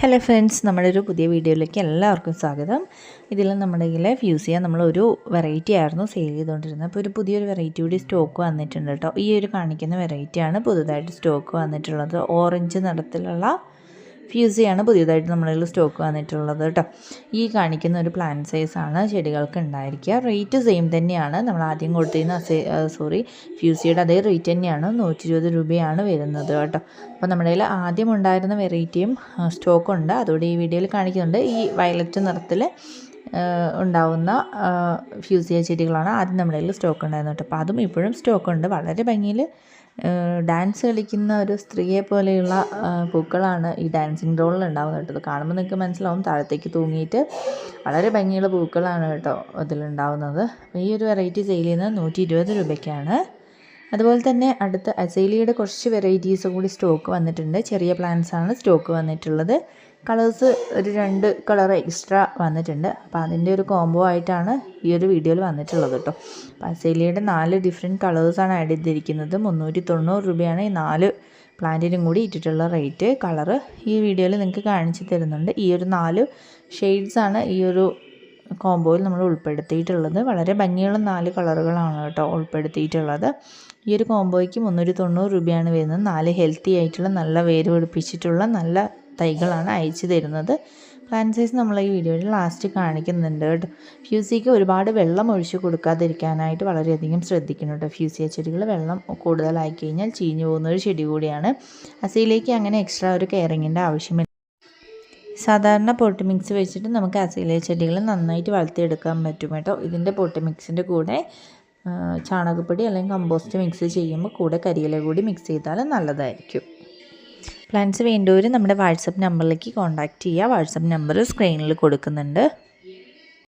Hello friends, നമ്മുടെ ഒരു പുതിയ വീഡിയോയിലേക്ക് എല്ലാവർക്കും സ്വാഗതം. ഇതിൽ നമ്മുടെ കയ്യിൽ ഫ്യൂസിയ നമ്മളൊരു വെറൈറ്റി ആയിരുന്നു സെയിൽ ചെയ്തുകൊണ്ടിരുന്നത്. അപ്പോൾ ഒരു പുതിയൊരു വെറൈറ്റി കൂടി സ്റ്റോക്ക് വന്നിട്ടുണ്ട് കേട്ടോ. ഈ ഒരു കാണിക്കുന്ന വെറൈറ്റിയാണ് പുതുതായിട്ട് സ്റ്റോക്ക് വന്നിട്ടുള്ളത്. ഓറഞ്ച് നിറത്തിലുള്ള ഫ്യൂസിയാണ് പുതിയതായിട്ട് നമ്മളിൽ സ്റ്റോക്ക് വന്നിട്ടുള്ളത് കേട്ടോ. ഈ കാണിക്കുന്ന ഒരു പ്ലാന്റ് സൈസാണ് ചെടികൾക്ക് ഉണ്ടായിരിക്കുക. റേറ്റ് സെയിം തന്നെയാണ്. നമ്മൾ ആദ്യം കൊടുത്തിരുന്ന ഫ്യൂസിയുടെ അതേ റേറ്റ് തന്നെയാണ്. 120 രൂപയാണ് വരുന്നത് കേട്ടോ. അപ്പോൾ നമ്മുടെ കയ്യിൽ ആദ്യം ഉണ്ടായിരുന്ന വെറൈറ്റിയും സ്റ്റോക്കുണ്ട്, അതുകൂടി ഈ വീഡിയോയിൽ കാണിക്കുന്നുണ്ട്. ഈ വയലറ്റ് നിറത്തിൽ ഉണ്ടാവുന്ന ഫ്യൂസിയ ചെടികളാണ് ആദ്യം നമ്മുടെ കയ്യിൽ സ്റ്റോക്ക് ഉണ്ടായിരുന്നത് കേട്ടോ. അപ്പോൾ അതും ഇപ്പോഴും സ്റ്റോക്കുണ്ട്. വളരെ ഭംഗിയിൽ ഡാൻസ് കളിക്കുന്ന ഒരു സ്ത്രീയെ പോലെയുള്ള പൂക്കളാണ് ഈ ഡാൻസിങ് ഡോളിൽ ഉണ്ടാകുന്നത് കേട്ടോ. കാണുമ്പോൾ നിങ്ങൾക്ക് മനസ്സിലാവും, താഴത്തേക്ക് തൂങ്ങിയിട്ട് വളരെ ഭംഗിയുള്ള പൂക്കളാണ് കേട്ടോ അതിലുണ്ടാവുന്നത്. ഈ ഒരു വെറൈറ്റി സെയിൽ ചെയ്യുന്നത് 120 രൂപയ്ക്കാണ്. അതുപോലെ തന്നെ അടുത്ത അസൈലിയുടെ കുറച്ച് വെറൈറ്റീസ് കൂടി സ്റ്റോക്ക് വന്നിട്ടുണ്ട്. ചെറിയ പ്ലാന്റ്സ് ആണ് സ്റ്റോക്ക് വന്നിട്ടുള്ളത്. കളേഴ്സ് ഒരു 2 കളർ എക്സ്ട്രാ വന്നിട്ടുണ്ട്. അപ്പോൾ അതിൻ്റെ ഒരു കോംബോ ആയിട്ടാണ് ഈ ഒരു വീഡിയോയിൽ വന്നിട്ടുള്ളത് കേട്ടോ. അപ്പോൾ അസൈലിയുടെ 4 ഡിഫറെൻറ്റ് കളേഴ്സാണ് ആഡ് ചെയ്തിരിക്കുന്നത്. 390 രൂപയാണ് ഈ 4 പ്ലാന്റിനും കൂടി ഇട്ടിട്ടുള്ള റേറ്റ്. കളറ് ഈ വീഡിയോയിൽ നിങ്ങൾക്ക് കാണിച്ചു തരുന്നുണ്ട്. ഈ ഒരു 4 ഷെയ്ഡ്സാണ് ഈ ഒരു കോംബോയിൽ നമ്മൾ ഉൾപ്പെടുത്തിയിട്ടുള്ളത്. വളരെ ഭംഗിയുള്ള 4 കളറുകളാണ് കേട്ടോ ഉൾപ്പെടുത്തിയിട്ടുള്ളത്. ഈ ഒരു കോംബോയ്ക്ക് 390 രൂപയാണ് വരുന്നത്. 4 ഹെൽത്തി ആയിട്ടുള്ള നല്ല വേര് പിടിപ്പിച്ചിട്ടുള്ള നല്ല തൈകളാണ് അയച്ചു തരുന്നത്. പ്ലാന്റ് സൈസ് നമ്മൾ ഈ വീഡിയോയിൽ ലാസ്റ്റ് കാണിക്കുന്നുണ്ട് കേട്ടോ. ഫ്യൂസിക്ക് ഒരുപാട് വെള്ളം ഒഴിച്ച് കൊടുക്കാതിരിക്കാനായിട്ട് വളരെയധികം ശ്രദ്ധിക്കണം കേട്ടോ. ഫ്യൂസിയ ചെടികൾ വെള്ളം കൂടുതലായി കഴിഞ്ഞാൽ ചീഞ്ഞു പോകുന്ന ഒരു ചെടി കൂടിയാണ്. അസയിലേക്ക് അങ്ങനെ എക്സ്ട്രാ ഒരു കെയറിങ്ങിൻ്റെ ആവശ്യമില്ല. സാധാരണ പോട്ട് മിക്സ് വെച്ചിട്ട് നമുക്ക് അസയിലെ ചെടികൾ നന്നായിട്ട് വളർത്തിയെടുക്കാൻ പറ്റും കേട്ടോ. ഇതിൻ്റെ പോട്ട് മിക്സിൻ്റെ കൂടെ ചാണകപ്പൊടി അല്ലെങ്കിൽ കമ്പോസ്റ്റ് മിക്സ് ചെയ്യുമ്പോൾ കൂടെ കരിയില കൂടി മിക്സ് ചെയ്താൽ നല്ലതായിരിക്കും. പ്ലാന്റ്സ് വേണ്ടവർ നമ്മുടെ വാട്സപ്പ് നമ്പറിലേക്ക് കോൺടാക്റ്റ് ചെയ്യുക. വാട്സപ്പ് നമ്പർ സ്ക്രീനിൽ കൊടുക്കുന്നുണ്ട്.